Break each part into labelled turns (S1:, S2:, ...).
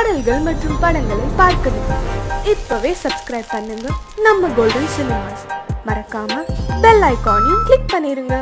S1: பாடல்கள் மற்றும் படங்களை பார்க்கணுமா? இப்பவே சப்ஸ்கிரைப் பண்ணுங்க நம்ம கோல்டன் சினிமாஸ். மறக்காம பெல் ஐகானையும் கிளிக் பண்ணிருங்க.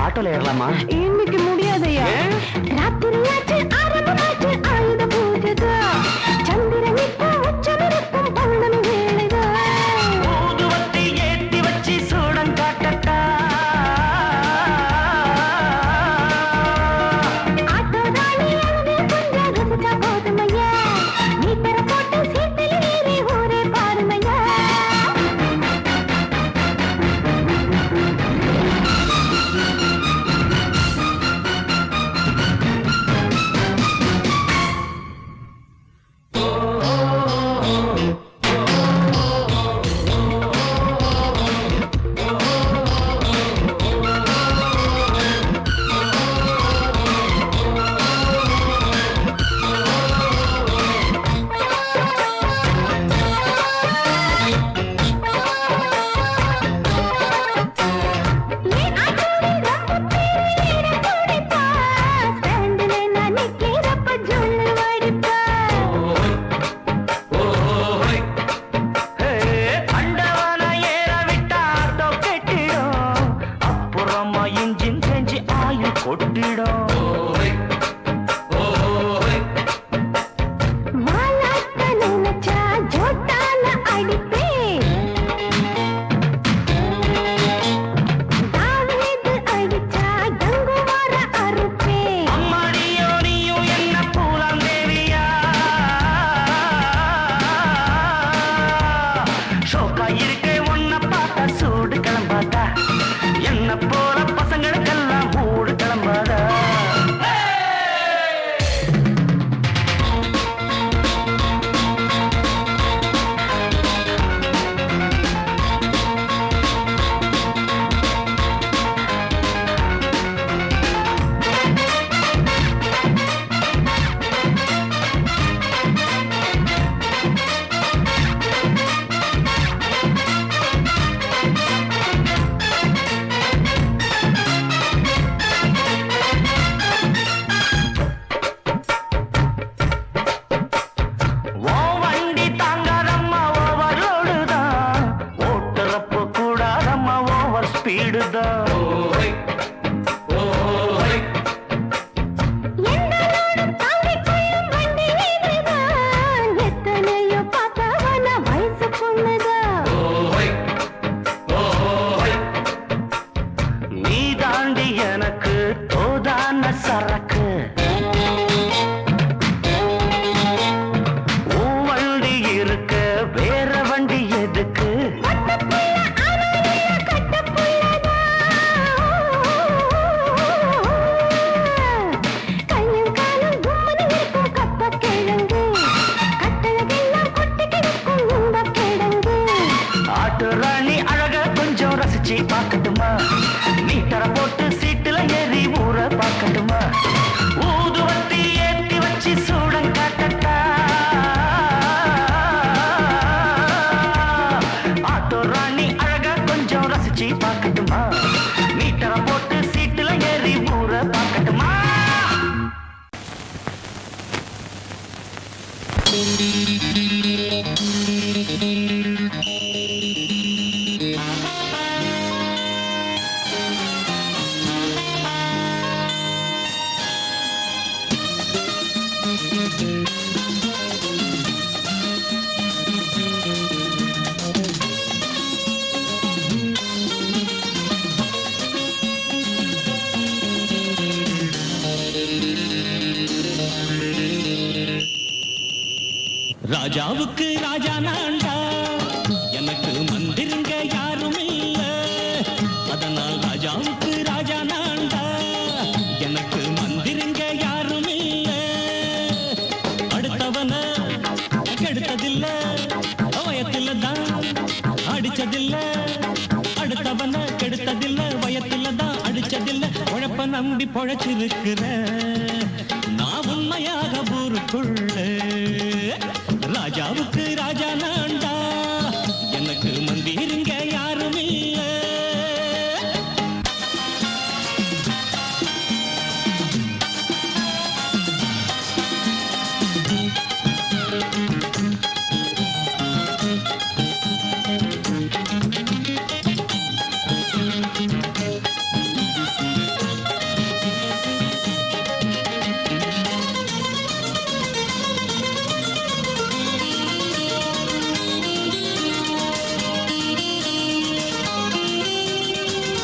S2: ஆட்டோல ஏறலாமா?
S3: இன்னைக்கு முடியாதையா? ராத்திரியாச்சு ஆரம்பமாச்சு ஆயுத பூஜைதா. சந்திரனிக்கு உச்சமிருக்கும் பௌர்ணமி வேளைதா.
S2: ஊதுவத்தி ஏத்தி வச்சு சூடம் காட்டட்டா.
S3: ஆட்டோதானி அழுது கொஞ்சம் ரசிச்சா போதுமையா. மீட்டர போட்டு சீட்டில் ஏறி ஊரே பாருமையா.
S4: ராஜாவுக்கு ராஜா நான்டா, எனக்கு மந்திருங்க யாரும் இல்ல. அதனால் ராஜாவுக்கு ராஜா நான்டா, எனக்கு மந்திருங்க யாரும் இல்ல. அடுத்தவன கெடுத்ததில்ல, வயத்தில தான் அடிச்சதில்ல. அடுத்தவன கெடுத்ததில்ல, வயத்தில தான் அடிச்சதில்ல. உழைப்ப நம்பி பொழைச்சிருக்கிற நான் உண்மையாக ஊருக்குள்ள. ராஜாவுக்கு ராஜா நான்டா, எனக்கு மந்திருங்க யாரும் இல்ல.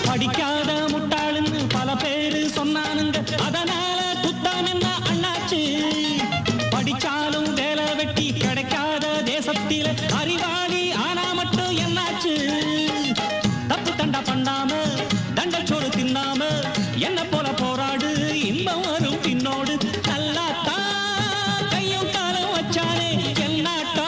S4: படிக்காத முட்டாளுன்னு பல பேரு சொன்னானுங்க, அதனால குத்தம் என்ன அண்ணாச்சு. படிச்சாலும் வேலை வெட்டி கிடைக்காத தேசத்தில அறிவாளி ஆனா மட்டும் என்னாச்சு. தப்பு தண்டா பண்ணாம தண்டச்சோறு தின்னாம என்ன போல போராடு, இன்பம் வரும் பின்னோடு. நல்லாத்தான் கையும் காலம் வச்சானே, என்னாட்டா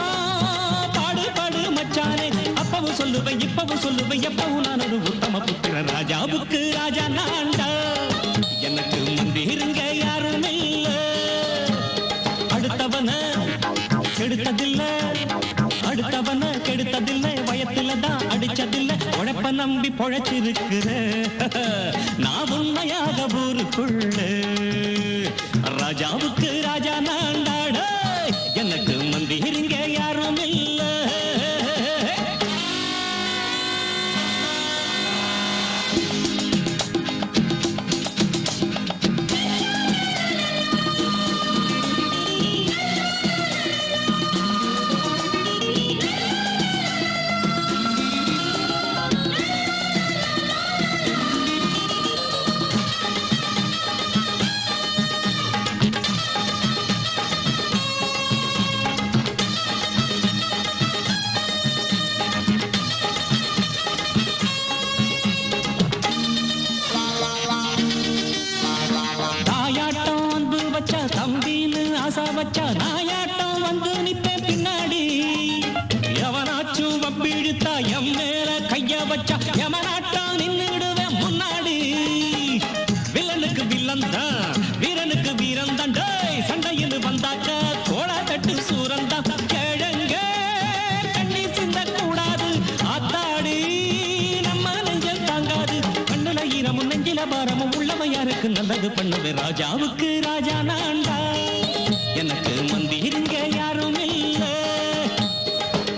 S4: பாடு பாடு மச்சானே. அப்பவும் சொல்லுவேன் இப்பவும் சொல்லுவேன், எப்பவும் நான் ஒரு உத்தம புத்திர. ராஜாவுக்கு ராஜா நான்டா, எனக்கு மந்திருங்க யாரும் இல்ல. அடுத்தவன கெடுத்ததில்ல, அடுத்தவன கெடுத்ததில்ல. வயத்தில தான் அடிச்சதில்ல. உழைப்ப நம்பி பொழைச்சிருக்கிற நான் உண்மையாக ஊருக்குள்ள. ராஜாவுக்கு ராஜா நான்டாட, எனக்கு மந்திருங்க யாரும் இல்ல. தாயாட்டம் வந்து வச்சா தம்பின்னு ஆசா வச்சா, நாயாட்டம் வந்து நிப்பேன் பின்னாடி. எவனாச்சும் வப்பிழுத்தா எம் மேல கைய வச்சா, எவனாட்டம் நின்னுடுவேன் முன்னாடி. வில்லனுக்கு வில்லன் தான், வீரனுக்கு வீரன் தான். சண்டையில் வந்தாக்க கோள தட்டு சூரன் தான். கிழங்க தண்ணி சிந்த கூடாது, ஆத்தாடி நம்ம நெஞ்சல் தாங்காது. கண்ணுல ஈரமும் நெஞ்சில பாரமும் உள்ளவன் யாருக்கு நல்லது பண்ணுது. ராஜாவுக்கு ராஜா நான்டா, எனக்கு மந்திருங்க யாரும் இல்ல.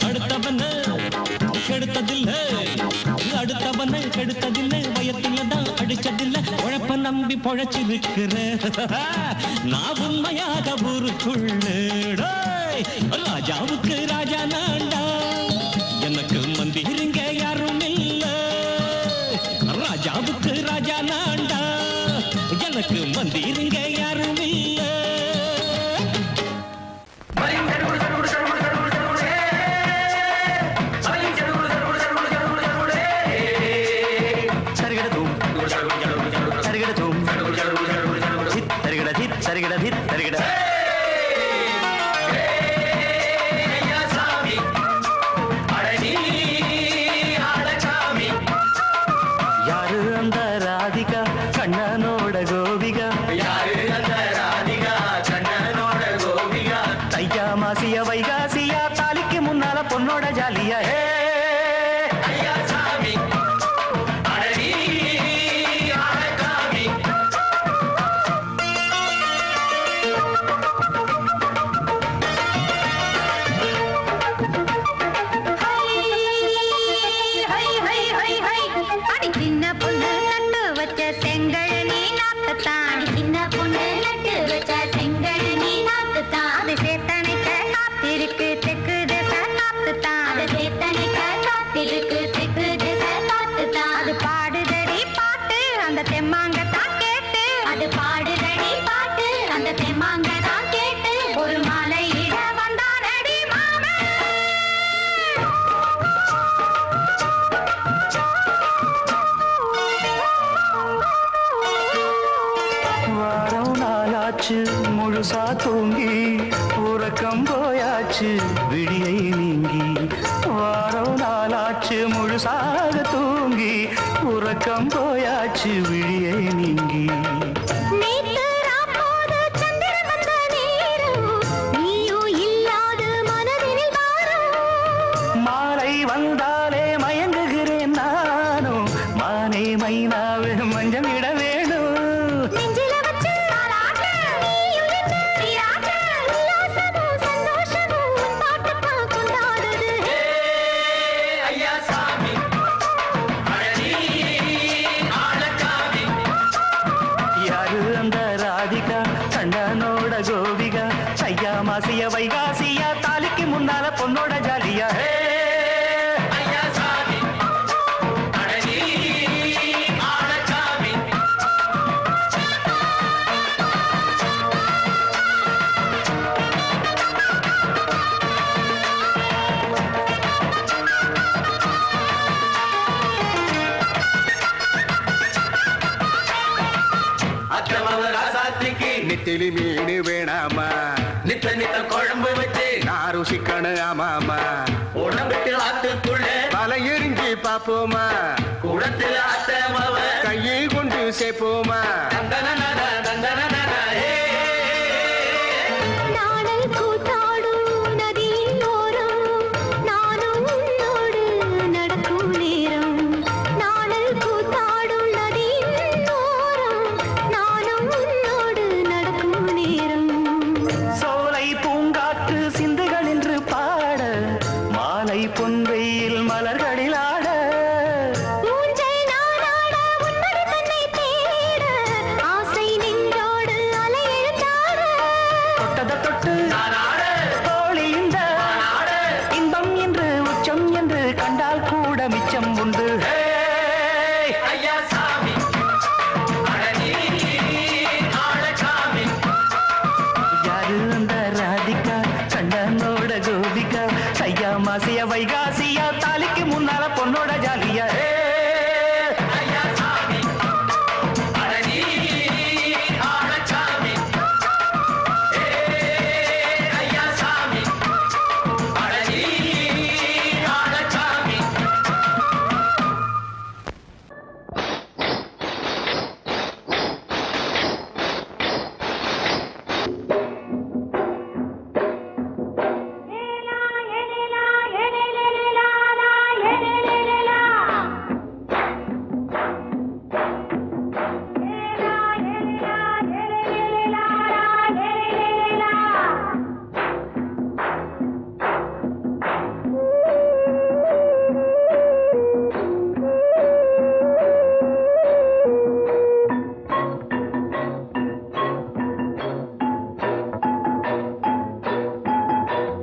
S4: அடுத்தவன கெடுத்ததில்ல, அடுத்தவன கெடுத்ததில்லை. வயத்தில தான் அடிச்சதில்ல. உழைப்ப நம்பி பொழைச்சிருக்கிற நான் உண்மையாக ஊருக்குள்ள. ராஜாவுக்கு ராஜா நான்டா, எனக்கு மந்திருங்க யாரும் இல்ல. ராஜாவுக்கு ராஜா நான்டா, எனக்கு மந்திருங்க யாரும் இல்ல.
S2: சரிகட சரிகட
S4: யாரு அந்த ராதிகா கண்ணனோட கோபிகா,
S2: யாரு அந்த ராதிகா கண்ணனோட கோபிகா.
S4: தையா மாசிய வைகாசியா, தாலிக்கு முன்னால பொண்ணோட ஜாலியா.
S2: ஐயா சாமி அடடி ஆடகாமி. போயாச்சு விழியை நீங்கி வாரம் நாளாச்சு முழுசாக தூங்கி உறக்கம் போயாச்சு விழியை நீங்கி
S3: நேத்து ராப்போது சந்திரன் வந்த நேரம் நீயோ இல்லாது மனதினில் வாரம்
S2: மாலை வந்தாலே மயங்குகிறேன் நானும் மானே மைனாவே மஞ்சள் இட வேணும்
S3: நெஞ்சில வச்சு நீயும் என்று உல்லாசமும் சந்தோஷமும் உன் பாட்டுத்தான் கொண்டாடுது
S2: ஐயா சாமி அழகி ஆளச்சாமி யாரு அந்த ராதிகா கண்ணனோட கோபிகா ஐயா மாசிய வைகாசியா தாலிக்கு முன்னால பொண்ணோட ஜாலியா ஐயா சாமி அழகி ஆளச்சாமி அக்கிரமவ ராசாத்திக்கு
S5: நெத்திலி மீன் வேணாமா
S2: நித்த நித்த குழம்பு வச்சு
S5: நான் ருசிக்கணும் ஆமாமா
S2: உடம்புக்கு ஆத்துக்குள்ள
S5: பல எரிஞ்சு பாப்போமா
S2: குடத்துல அத்தமவ
S5: கையை கொண்டு சேர்ப்போமா
S2: தந்தன தந்தன
S3: நாடல் கூத்தாடும் நதியின் ஓரம் நானும் உன்னோடு நடக்கும் நேரம் நாடல் கூத்தாடும் நதியின் ஓரம் நானும் உன்னோடு நடக்கும் நேரம்
S2: சோலை பூங்காற்று சிந்துகள் என்று பாட மாலை பொன்வெயில் மலர்களில் ஆட
S3: ஊஞ்சல் நானாட உன்மடி தன்னை தேட ஆசை நின்றோடு அலை எழுந்தாட
S2: தொட்டத தொட்டு தோழி இந்த இன்பம் என்று உச்சம் என்று கண்டால் கூட மிச்சம் உண்டு ஐயா சாமி அழகி ஆளச்சாமி யாரு அந்த ராதிகா கண்ணனோட கோபிகா ஐயா மாசிய வைகாசியா தாலிக்கு முன்னால பொண்ணோட ஜாலியா ஐயா சாமி அழகி ஆளச்சாமி ஐயா சாமி அழகி ஆளச்சாமி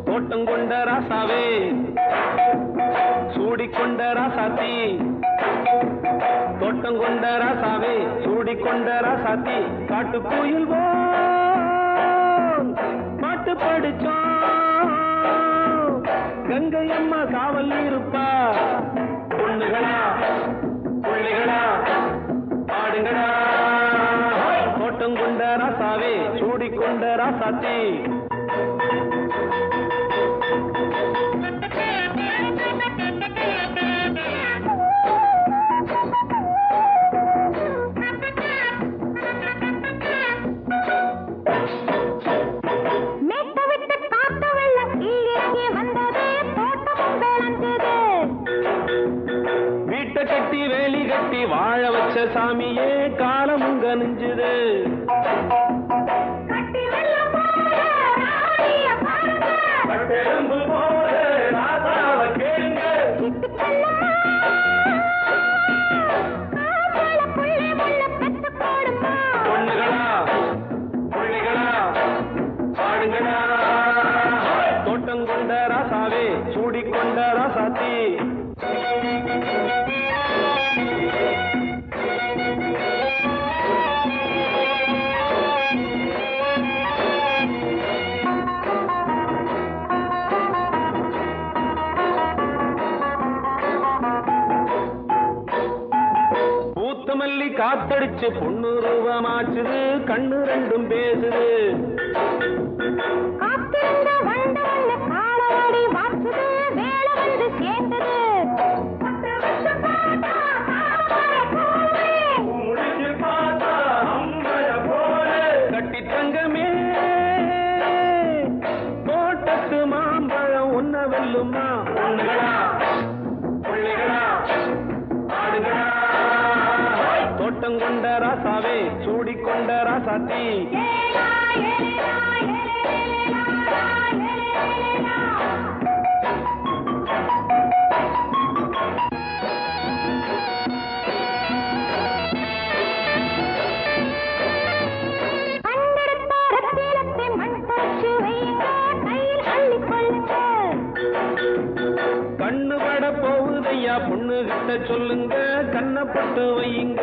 S6: தோட்டம் கொண்ட ராசாவே சூடிக்கொண்ட ராசாத்தி தோட்டம் கொண்ட ராசாவே சூடிக்கொண்ட ராசாத்தி காட்டு கோயில் பாட்டு படிச்சோம் கங்கை அம்மா காவல் இருப்பா பொண்ணுகளா புள்ளிகளா பாடுங்களா தோட்டம் கொண்ட ராசாவே சூடிக்கொண்ட ராசாத்தி
S3: மேட்ட விட்டு காத்து வெள்ளம் இங்கே வந்தது தோட்டமும் விளைஞ்சது
S6: வீட்டை கட்டி வேலி கட்டி வாழ வச்ச சாமியே காலமும் கனிஞ்சுது
S3: கட்டி வெள்ளம் போல ராணிய பாருங்க
S6: பட்டெலும்பு போல ராசாவ கேளுங்க
S3: சிட்டு செல்லம்மா காதல புள்ளி முள்ள பெத்து போடுமா
S6: பொண்ணுகளா புள்ளிகளா பாடுங்களா தோட்டம் கொண்ட ராசாவே சூடிக்கொண்ட ராசாத்தி பூத்தமல்லி காத்தடிச்சு பொண்ணு ரூபமாச்சுது கண்ணு ரெண்டும் பேசுது
S3: காத்திருந்த வண்டு ஒண்ணு
S6: என்ன வெல்லுமா பொண்ணுகளா பிள்ளைகளா ஆடுகளா தோட்டம் கொண்ட ராசாவே சூடிக்கொண்ட ராசாத்தி கண்ணு பட போகுதையா பொண்ணு கிட்ட சொல்லுங்க கண்ணப்பட்டு வையுங்க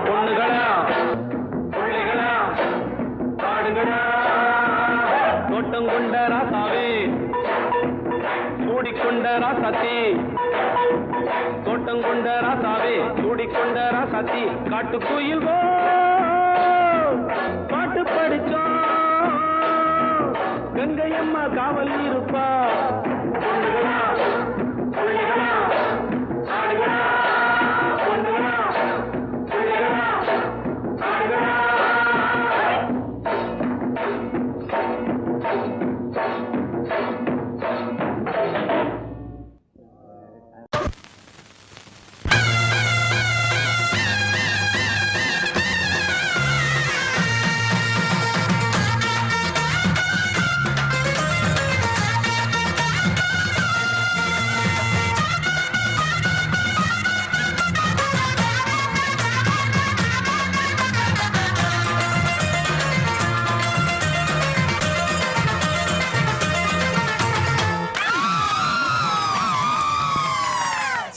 S6: பொண்ணுகளா பிள்ளைகளா ஆடுகளா தோட்டம் கொண்ட ராசாவே சூடிக்கொண்ட ராசாத்தி தோட்டம் கொண்ட ராசாவே சூடிக்கொண்ட ராசாத்தி காட்டுக்குயில் பாட்டு படிச்சோம் கங்கையம்மா காவல் இருப்பா பொண்ணுகளா பிள்ளைகளா ஆடுகளா பொண்ணுகளா பிள்ளைகளா ஆடுகளா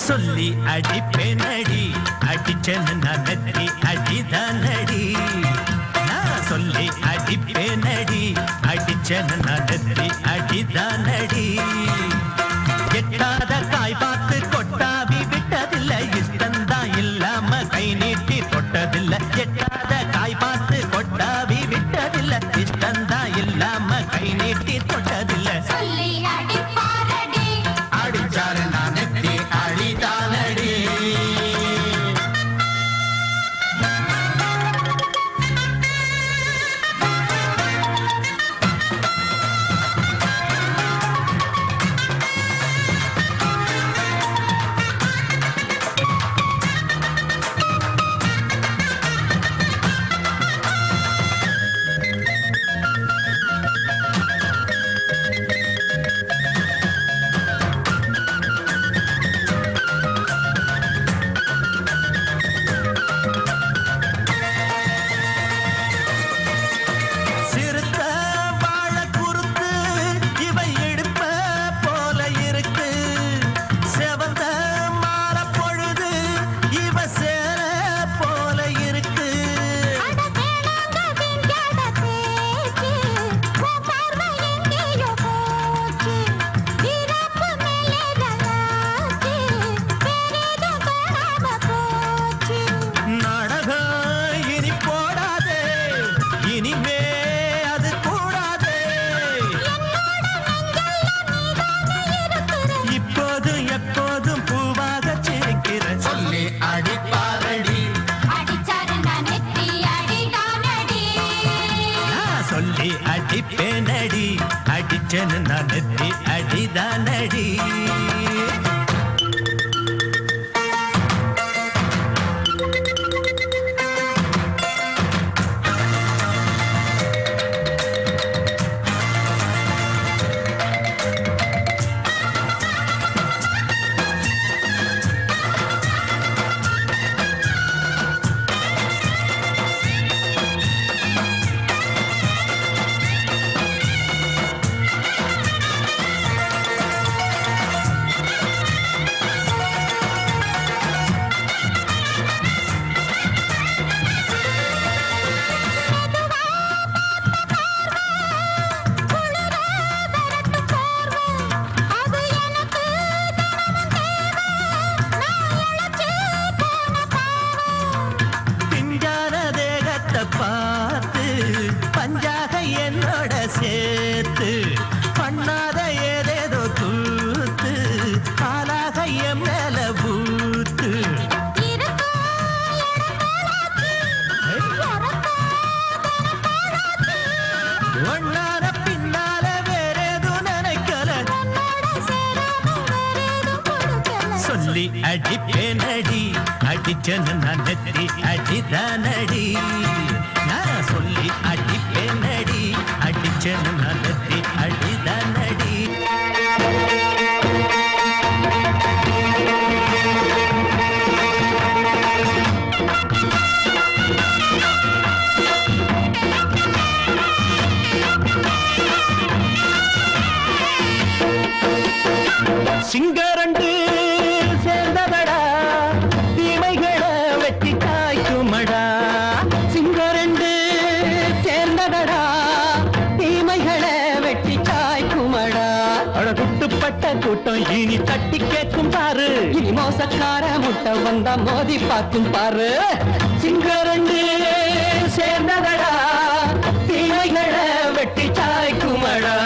S4: சொல்லி அடிப்பேனடி அடிச்சேன்னு நான் நெத்தி அடிதானடி நான் சொல்லி அடிப்பேனடி அடிச்சேன்னு நான் நெத்தி அடிதானடி எட்டாத காய் பார்த்து கொட்டாவி விட்டதில்லை இஷ்டந்தான் இல்லாம கை நீட்டி தொட்டதில்லை எட்டாத காய் பார்த்து கொட்டாவி விட்டதில்லை இஷ்டந்தான் இல்லாம கை நீட்டி தொட்டதில்லை அடிச்சாரு நான் நெத்தி அடிதானடி அடிப்பேனடி அடிச்சேன்னு நான் நெத்தி அடிதானடி சொல்லி அடிப்பேனடி அடிச்சனு நான் நெத்தி அடிதானடி நான் சொல்லி அடிப்பேனடி அடிச்சனு நான் நெத்தி அடிதானடி சிங்கரண்டு சேர்ந்ததடா தீமைகளை வெட்டி காய்க்குமடா சிங்கரண்டு சேர்ந்ததடா தீமைகளை வெட்டி காய்க்குமடா அழகுட்டுப்பட்ட கூட்டம் இனி தட்டி கேட்கும் பாரு இனி மோசக்கார முட்டை வந்தா மோதி பார்க்கும் பாரு சிங்கரண்டு சேர்ந்ததடா தீமைகளை வெட்டி காய்க்குமடா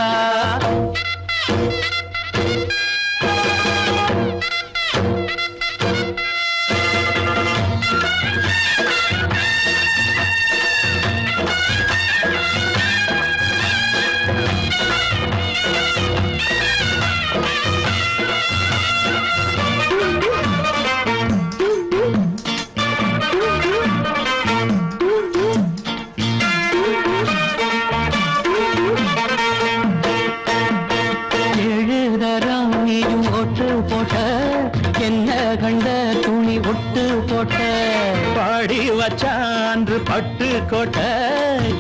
S4: பாடி வச்சான்று பட்டு கோட்ட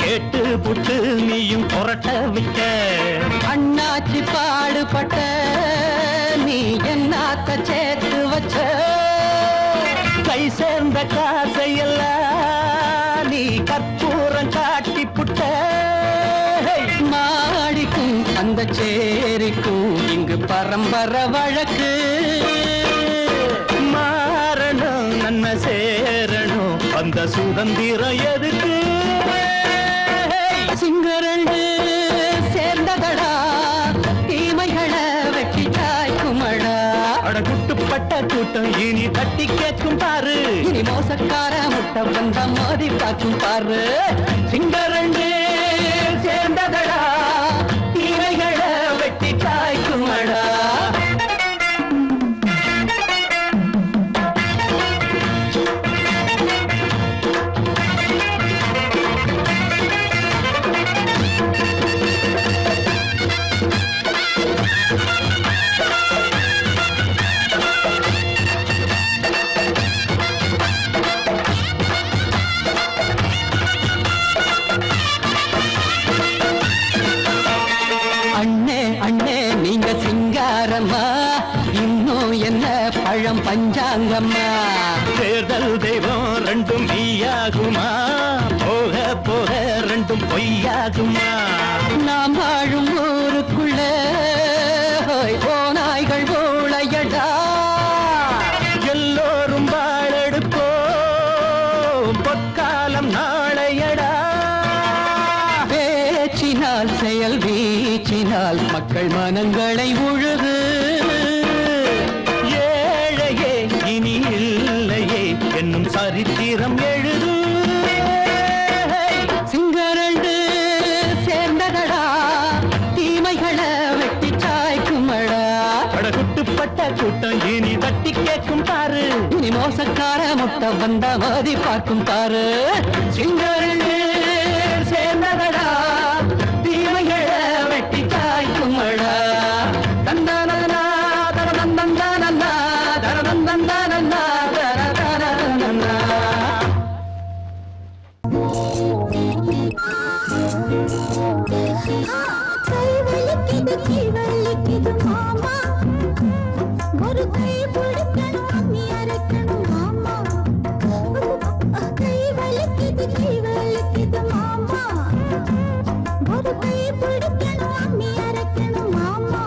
S4: கேட்டு புட்டு நீயும் புரட்ட விட்ட அண்ணாச்சி பாடுபட்ட நீ என்னாத்த சேர்த்து வச்ச கை சேர்ந்த காசையெல்லாம் நீ கற்பூரம் காட்டி புட்ட மாடிக்கும் அந்த சேரிக்கும் இங்கு பரம்பரை வழக்கு மாறணும் நன்மை சேரணும் அந்த சுதந்திரம் எதுக்கு சிங்கரண்டு சேர்ந்ததடா தீமைகளை வெட்டி காய்க்குமடா அடகுட்டுப்பட்ட கூட்டம் இனி தட்டி கேட்கும் பாரு இனி மோசக்கார முட்டை வந்த மோதி பார்க்கும் பாரு சிங்கரண்டு சேர்ந்ததடா தீமைகளை வெட்டி காய்க்குமடா பழம் பஞ்சாங்கம்மா தேர்தல் தெய்வம் ரெண்டும் மெய்யாகுமா போக போக ரெண்டும் பொய்யாகுமா நாம் வாழும் ஊருக்குள்ள ஓநாய்கள் ஊழையடா எல்லோரும் வாழெடுப்போம் பொற்காலம் நாளையடா பேச்சினால் செயல் வீச்சினால் மக்கள் மனங்களை உழுது இனி இல்லையே என்னும் சரித்திரம் எழுது சிங்கரண்டு சேர்ந்ததடா தீமைகளை வெட்டி சாய்க்குமடா அடகுட்டுப்பட்ட கூட்டம் இனி தட்டி கேட்கும் பாரு இனி மோசக்கார முட்டை வந்த மோதி பார்க்கும் பாரு சிங்கரண்டு சேர்ந்ததடா தீமைகளை வெட்டி சாய்க்குமடா தந்தானா தரதந்தந்தானா தரதந்தந்தானா
S3: கை வலிக்குது மாமா ஒரு கை பிடிக்கணும் அம்மி அரைக்கணும் மாமா கை வலிக்குது மாமா ஒரு கை பிடிக்கணும் அம்மி அரைக்கணும் மாமா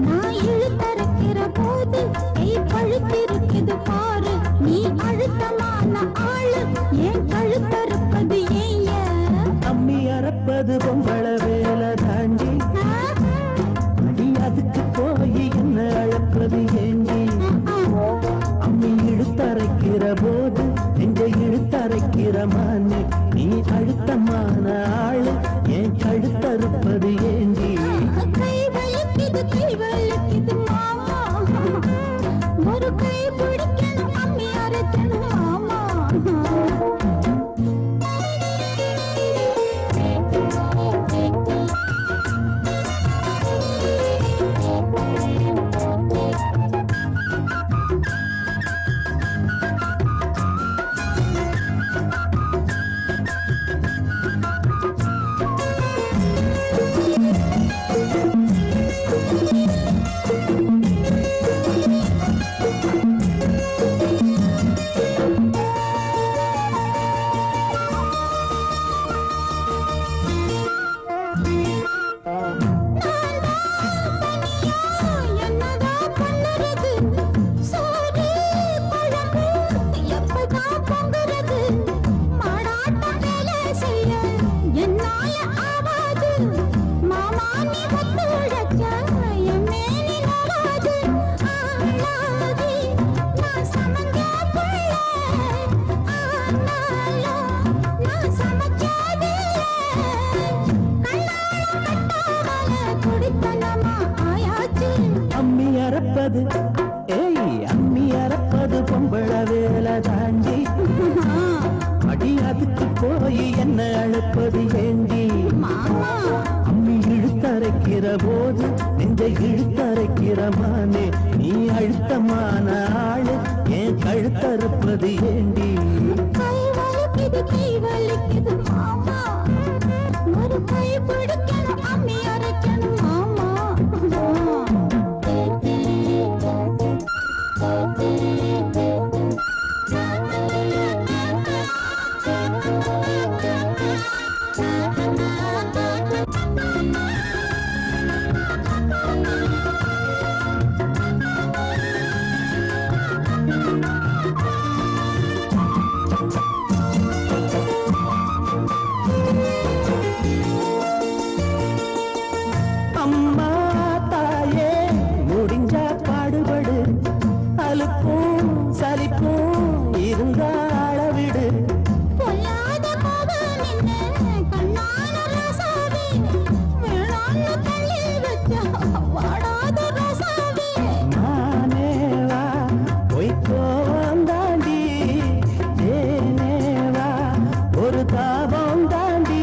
S3: நான் இழுத்தரைக்கிற போது கை பழுத்திருக்குது பாரு நீ அழுத்தமான ஆளு ஏன் கழுத்தறுப்பது ஏன்
S2: அம்மி அரைப்பது பொம்பள வேலை தாண்டி அடி அதுக்கு போய் என்ன அழைப்பது ஏண்டி அம்மி இழுத்தரைக்கிற போது நெஞ்ச இழுத்தரைக்கிற மானே நீ அழுத்தமான ஆளு ஏன் கழுத்தறுப்பது ஏண்டி
S3: கை வலிக்குது மாமா
S2: அறப்பது அம்மி அறப்பது பொம்பள வேலை தாண்டி அடி அதுக்கு போய் என்ன அழைப்பது ஏண்டி அம்மி இழுத்தரைக்கிற போது நெஞ்சை இழுத்தரைக்கிற மானே நீ அழுத்தமான ஆளு ஏன் கழுத்தறுப்பது ஏண்டி
S3: கை வலிக்குது மாமா ஒரு கை பிடிக்கணும் அம்மி அரைக்கணும் மாமா
S2: அம்மா தாயே முடிஞ்சா பாடுபடு அலுப்பும் சலிப்பும் இருந்தா அளவிடு
S3: பொல்லாத கோபம் என்ன கண்ணான ரசாவே வேளாண்மை தள்ளி வச்சா வாடாத ரசாவே
S2: மானேவா பொய்க்கோவம் தாண்டி ஏனேவா ஒரு தாபம் தாண்டி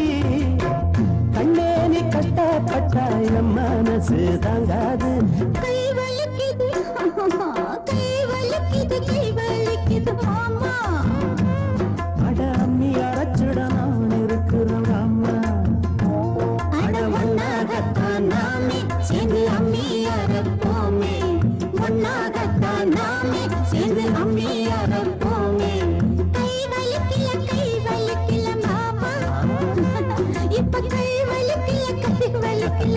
S2: கண்ணே நீ கஷ்டப்பட்டா என் மனசு தாங்காது
S3: கை வலிக்குது கை வலிக்குது மாமா
S2: அட அம்மி அரைச்சிட நான் இருக்கிறேன் அம்மா
S3: அட ஒன்னாகத்தான் நாமே சேர்ந்து அம்மி அரைப்போமே ஒன்னாகத்தான் நாமே சேர்ந்து அம்மி அரைப்போமே கை வலிக்கல மாமா இப்ப கை வலிக்கல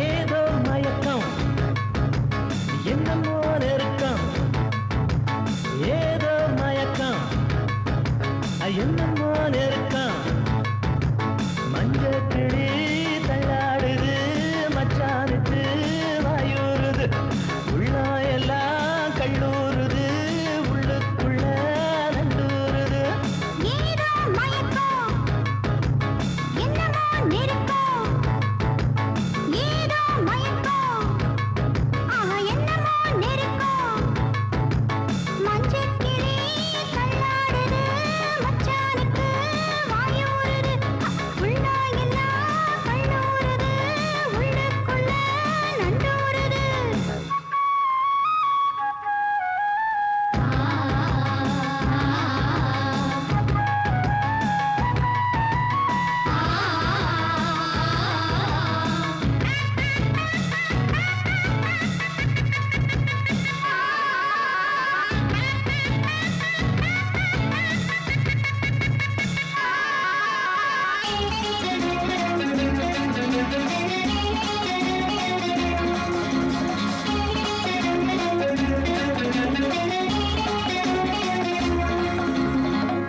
S2: ஏதோ மயக்கம் என்னமோ நெருக்கம் ஏதோ மயக்கம் என்னமோ நெருக்கம் மஞ்ச கிளி தள்ளாடுது மச்சானுக்கு வாயூறுது உள்ளா எல்லாம் கல்லூறுது உள்ளுக்குள்ள நண்டூறுது
S3: ஏதோ மயக்கம் என்னமோ நெருக்கம் ஏதோ மயக்கம் என்னமோ நெருக்கம் மஞ்சக்கிளி தள்ளாடுது மச்சானுக்கு வாயூறுது உள்ளா எல்லாம் கல்லூறுது உள்ளுக்குள்ள நண்டூறுது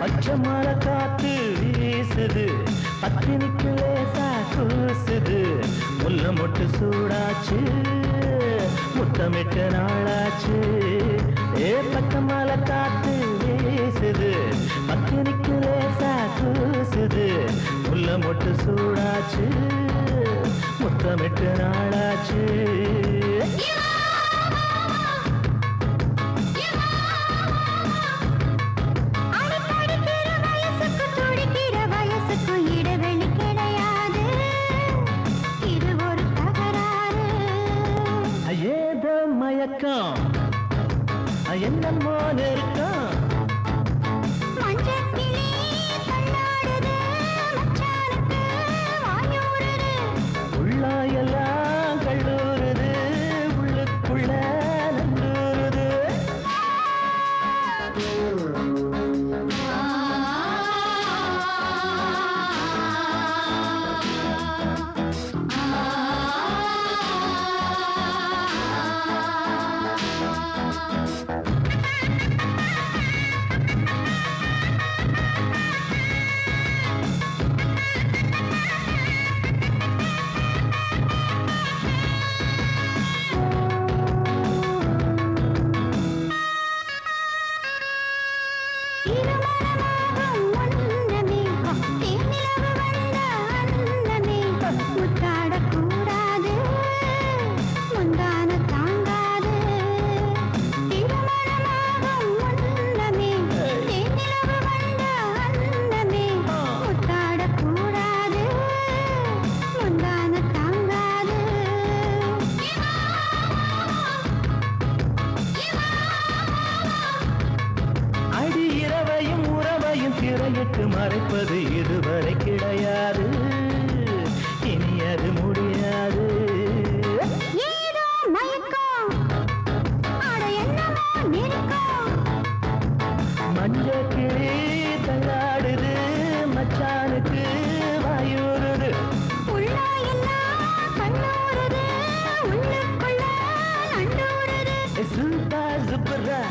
S2: பச்சை மர காத்து வீசுது பத்தினிக்கு லேசா கூசுது முல்ல மொட்டு சூடாச்சு முத்தமிட்ட நாளாச்சு பச்சை மர காத்து வீசுது பத்தினிக்கு லேசா கூசுது முல்ல மொட்டு சூடாச்சு முத்தமிட்ட நாளாச்சு
S3: அடிக்கடிக்கிற வயசுக்கு துடிக்கிற வயசுக்கு இடைவெளி கிடையாது இது ஒரு தகராறு
S2: ஏதோ மயக்கம் என்னமோ நெருக்கம்
S3: மஞ்சக்கிளி தள்ளாடுது மச்சானுக்கு வாயூடுது
S2: உள்ளாயெல்லாம் கல்லூருது உள்ளுக்குள்ள நந்தூருது
S3: திருமணமாகும் முன்னமே தேனிலவு வந்த அன்னமே முத்தாடக்கூடாது முந்தான தாங்காது திருமணமாகும் முன்னமே தேனிலவு வந்த அன்னமே முத்தாடக்கூடாது முந்தான தாங்காது
S2: அடி இரவையும் உறவையும் திரையிட்டு மறைப்பது இதுவரை கிடையாது இனி அது முடியாது
S3: ஏதோ மயக்கம் அட என்னமோ நெருக்கம்
S2: மஞ்ச கிளி தள்ளாடுது மச்சானுக்கு வாயூருது
S3: உள்ளாயெல்லாம் கண்ணூறுது உள்ளுக்குள்ள நண்டூறுது
S2: சுப்பா சுப்பரா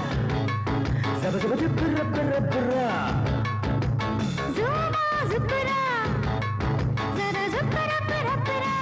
S2: சப சப சுப்பர பர பரா
S3: ஜூமா ஜுக்குரா ஜர ஜுக்குர பர பரா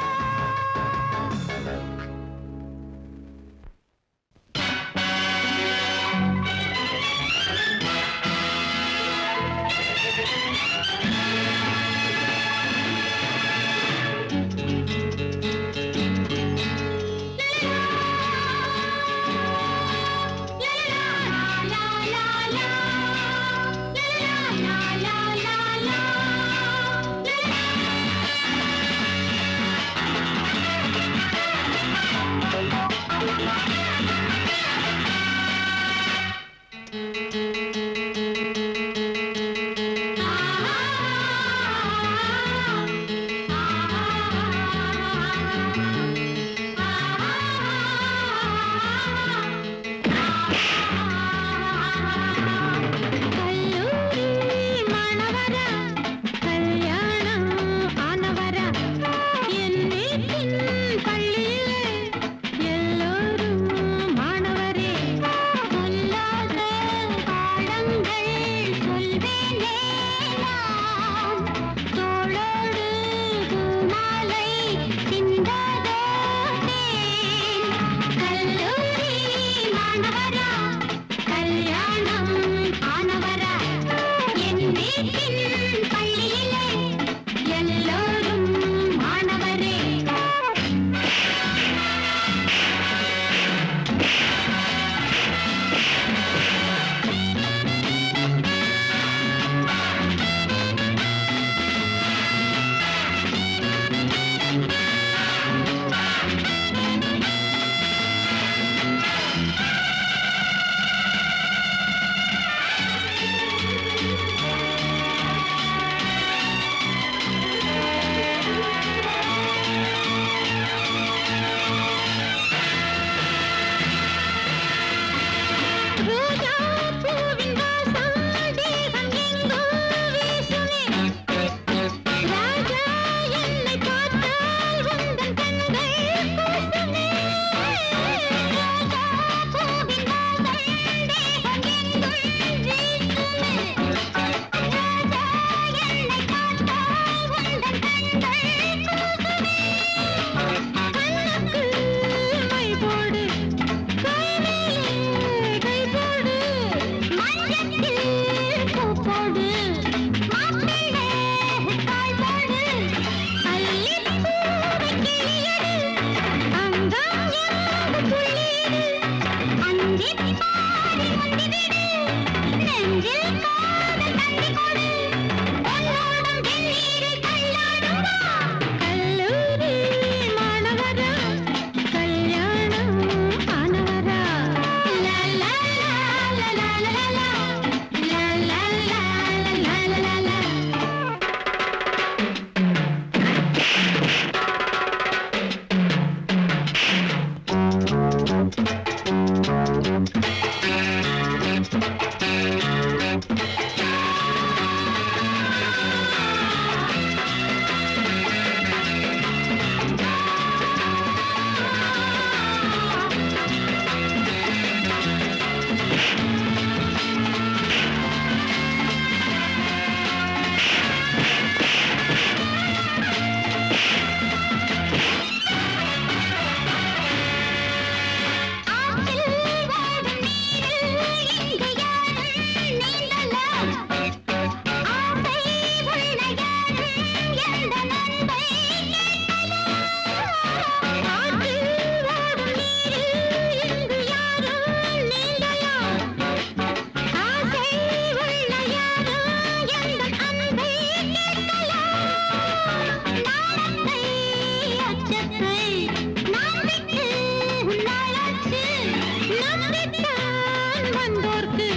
S3: வந்தோர்க்கு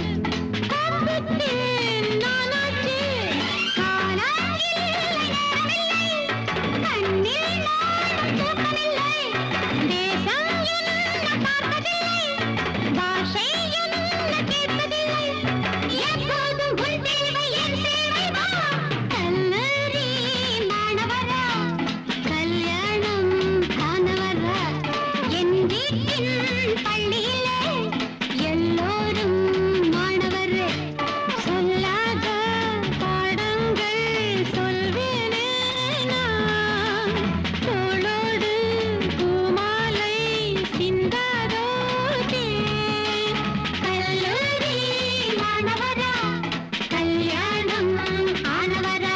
S3: காப்பிட்டேன் நானாச்சு காலாயில் கண்ணில் நானும் தூக்கமில்லை தேசம் என்ன பார்ப்பதில்லை பாஷை என்ன கேட்பதில்லை எப்போதும் உன் தேவை என் தேவை வா கல்லூரி மாணவரா கல்யாணம் காணவரா என் வீட்டின் பள்ளியிலே எல்லோரும் மாணவர் சொல்லாத பாடங்கள் சொல்வேனே நான் தோளோடு பூமாலை சிந்தாதோ தேன் கல்லூரி மாணவரா கல்யாணம் ஆனவரா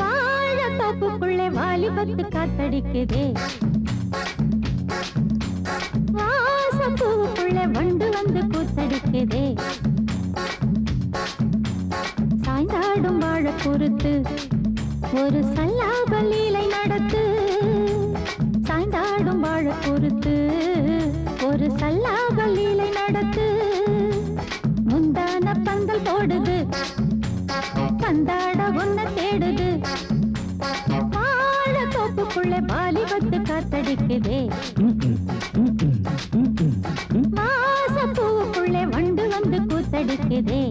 S3: வாழத்தோப்புக்குள்ளே வாலிபத்து காத்தடிக்குதே வாசப்பூவுக்குள்ளே வண்டு வந்து கூத்தடிக்குதே சாய்ந்தாடும் வாழ பொறுத்து ஒரு சல்லாப லீலை நடத்து சாய்ந்தாடும் வாழ பொறுத்து ஒரு சல்லாப லீலை நடத்து முந்தான பந்தல் போடுது பந்தாட ஒன்ன தேடுது வாழ தோப்புக்குள்ளே வாலிபத்து காத்தடிக்குதே வாசப்பூவுக்குள்ளே வண்டு வந்து கூத்தடிக்குதே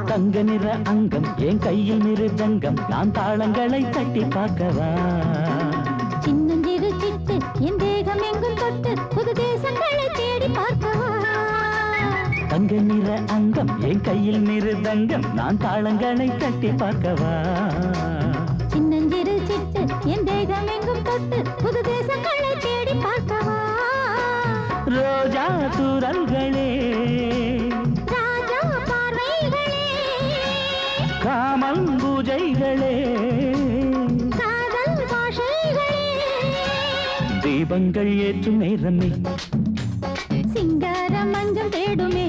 S2: தங்க நிற அங்கம் என் கையில் மிருதங்கம் நான் தாளங்களை தட்டி பார்க்கவா
S3: சின்னஞ்சிறு சிட்டு என் தேகம் எங்கும் தொட்டு புது தேசங்களை தேடி பார்க்கவா
S2: தங்க நிற அங்கம் என் கையில் மிருதங்கம் நான் தாளங்களை தட்டி பார்க்கவா
S3: சின்னஞ்சிறு சிட்டு என் தேகம் எங்கும் தொட்டு புது தேசங்களை தேடி பார்க்கவா
S2: ரோஜா தூரல்களே
S3: ராஜா பார்வைகளே
S2: காமல் பூஜைகளே
S3: காதல் பாஷைகளே
S2: தீபங்கள் ஏற்றும் நேரமே
S3: சிங்கார மஞ்சள் தேடுமே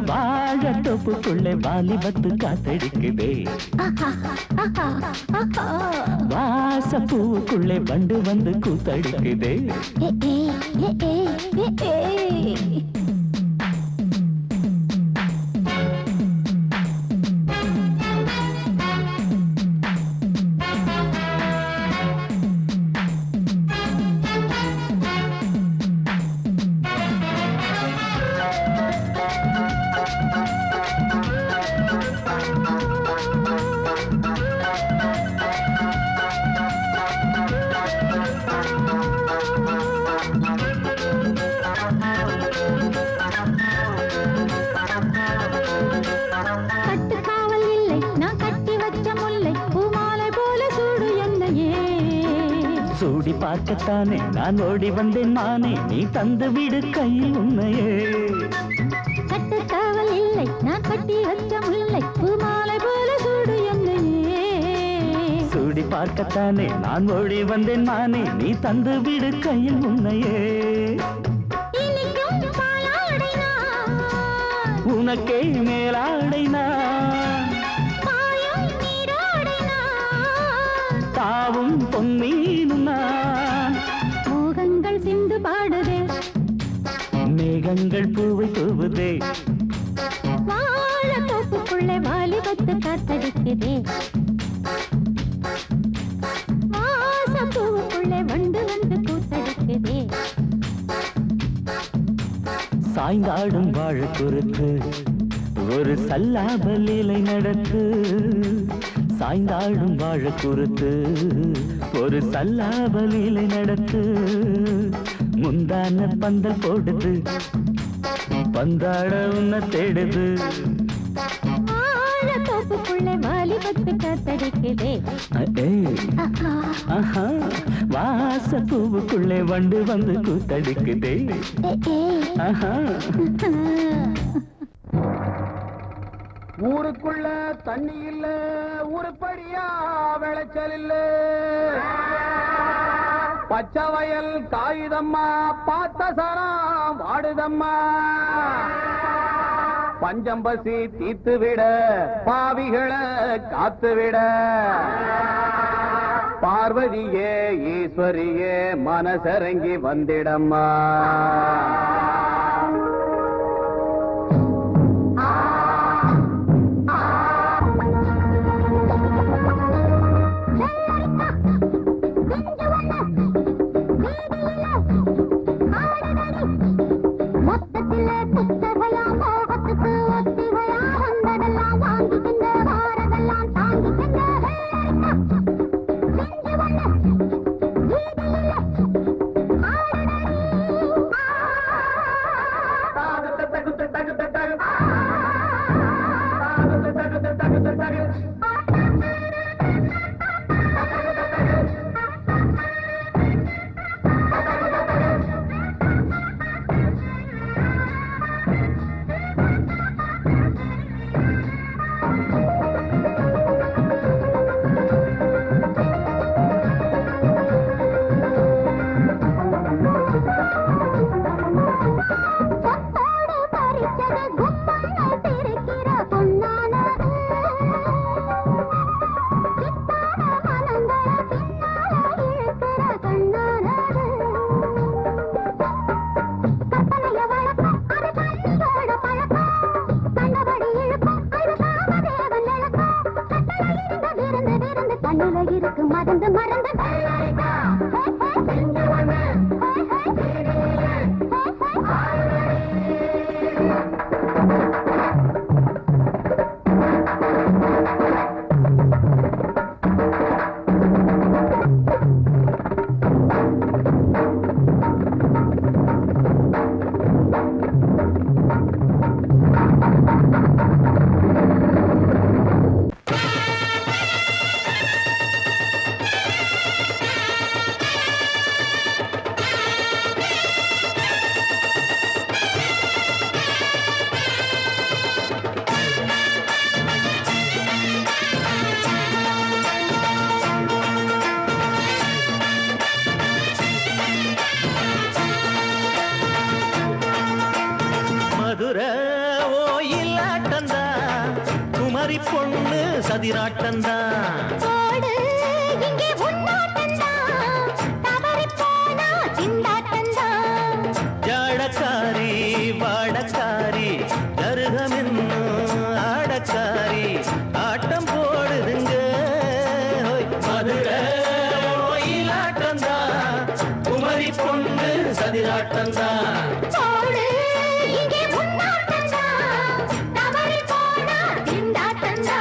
S2: வாழ தொப்புக்குள்ளே வாலிபத்து காத்தடிக்குதே வாசப்பூவுக்குள்ளே வண்டு வந்து கூத்தடிக்குதே சூடி பார்க்கத்தானே நான் ஓடி வந்தேன் மானே, நீ தந்து விடு கையில் உன்னையே.
S3: கட்டுக்காவல் வச்ச முல்லை பூமாலை போல சூடு என்னையே
S2: சூடி பார்க்கத்தானே நான் ஓடி வந்தேன் மானே நீ தந்து விடு கையில் உன்னையே
S3: இனிக்கும் பாலாடை நான்
S2: உனக்கே மேலாடை நான்
S3: பாயும் நீராடை நான்
S2: தாவும் பொன்னீனும் நான்
S3: மோகங்கள் சிந்து பாடுதே
S2: மேகங்கள் பூவை தூவுதே
S3: வாழ தோப்புக்குள்ளே வாலிபத்து காத்தடிக்குதே வாசம் பூவுக்குள்ளே வண்டு வந்து கூத்தடிக்குதே
S2: சாய்ந்தாடும் வாழ குறுத்து ஒரு சல்லாப லீலை நடத்து சாய்ந்தாடும் வாழ குறுத்து ஒரு சல்லாப லீலை நடத்து முந்தான பந்தல் போடுது பந்தாட உன்னை தேடுது
S3: வாழ தோப்புக்குள்ளே வாலிபத்து காத்தடிக்குதே
S2: ஆஹா வாச பூவுக்குள்ளே வண்டு வந்து கூத்தடிக்குதே ஆஹா
S5: ஊருக்குள்ள தண்ணி இல்ல ஊருப்படியா விளைச்சல் இல்ல பச்சை வயல் காயுதம்மா பார்த்த சரம் வாடுதம்மா பஞ்சம்பசி தீத்து விட பாவிகளை காத்து விட பார்வதியே ஈஸ்வரியே மனசரங்கி வந்திடம்மா
S3: மொத்தத்திலே புத்தகையா மோகத்துக்கு ஒத்திகையா வந்ததெல்லாம் வாங்கிக்கின்ற வாரதெல்லாம் தாங்கிக்கின்ற செஞ்சு வண்ண வீதியில பொத்தோடு பறிச்சது கும்மாளை பிரிக்கிற பொன்னானது சித்தான மனங்களை பின்னால இழுக்கிற கண்ணானது கற்பனைய வழக்கம் அது கண்ணோட பழக்கம் கண்டபடி இழுக்கும் அது காமதேவன் இழக்கம் கட்டளை இருந்த விருந்து விருந்து கண்ணுல இருக்கு மறந்து மறந்து
S2: மதுர ஓயிலாட்டந்தா குமரி பொண்ணு சதிராட்டந்தா
S3: ஓடு இங்கே உன்னாட்டந்தா தவறி போனா சிந்தாட்டந்தா
S2: ஜாடக்காரி வாடக்காரி தருகமென்னு ஆடக்காரி ஆட்டம் போடுதுங்க மதுர ஓயிலாட்டந்தா குமரி பொண்ணு சதிராட்டந்தா
S3: ஓடு இங்கே உன்னாட்டந்தா தவறி போனா சிந்தாட்டந்தா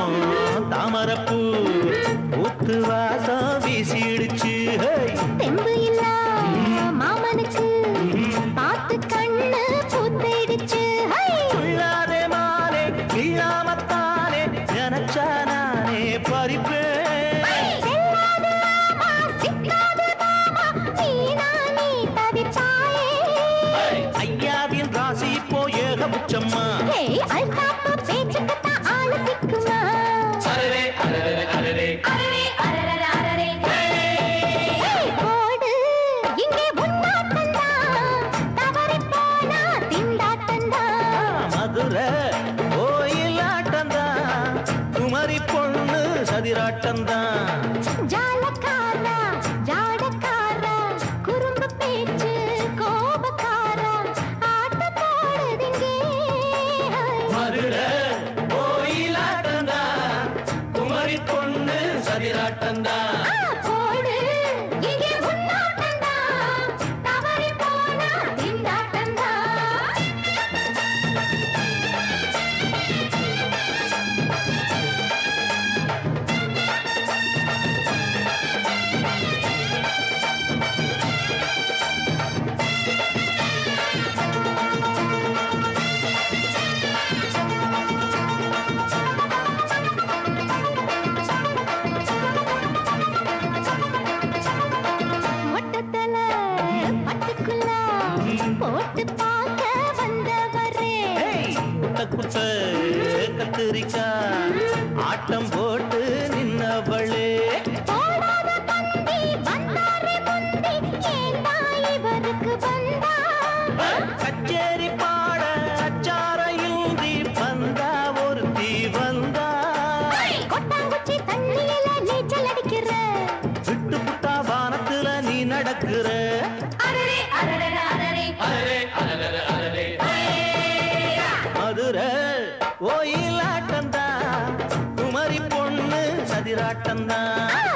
S7: பக்கம் தாமரப்பூ ஊத்து வாசம் வீசிடுச்சு
S3: தெம்பு இல்ல மாமனுக்கு பார்த்து கண்ணு பூத்திடுச்சு
S7: உள்ளாதே மானே இல்லாமத்தானே நினைச்சா நானே பறிப்பேன் ஐயாவின் ராசி இப்போ ஏகபட்சம்மா மதுரை கோயிலாட்டந்தான் குமரி பொண்ணு சதிராட்டந்தான்
S3: ஜாலக்காரா ஜாடக்காரா குறும்பு பேச்சு கோபக்காரா ஆட்ட போடுதிங்கே
S7: மதுரை கோயிலாட்டந்தான் குமரி பொண்ணு சதிராட்டந்தான்
S3: போடு இங்கே உன்னாட்டந்தா தவறி போனா திண்டாட்டந்தா மொட்டத்தல பட்டுக்குள்ள போட்டு பார்க்க வந்தவரே
S7: குட்ட கத்திரிக்கா ஆட்டம் போட்டு நின்னவளே
S3: போடாத பந்தி வந்தாரே முந்தி ஏண்டா இவருக்கு வந்தா
S7: கச்சேரி பாட அச்சாரையுந்தி வந்தா ஒருத்தி வந்தா
S3: கொட்டாங்குச்சி தண்ணியில நீச்சல் அடிக்கிற
S7: விட்டு புட்டா வானத்துல நீ நடக்கிற
S3: அரரே அரரே அரரே
S7: மதுரை கோயிலாட்டந்தான் குமரி பொண்ணு சதிராட்டந்தான்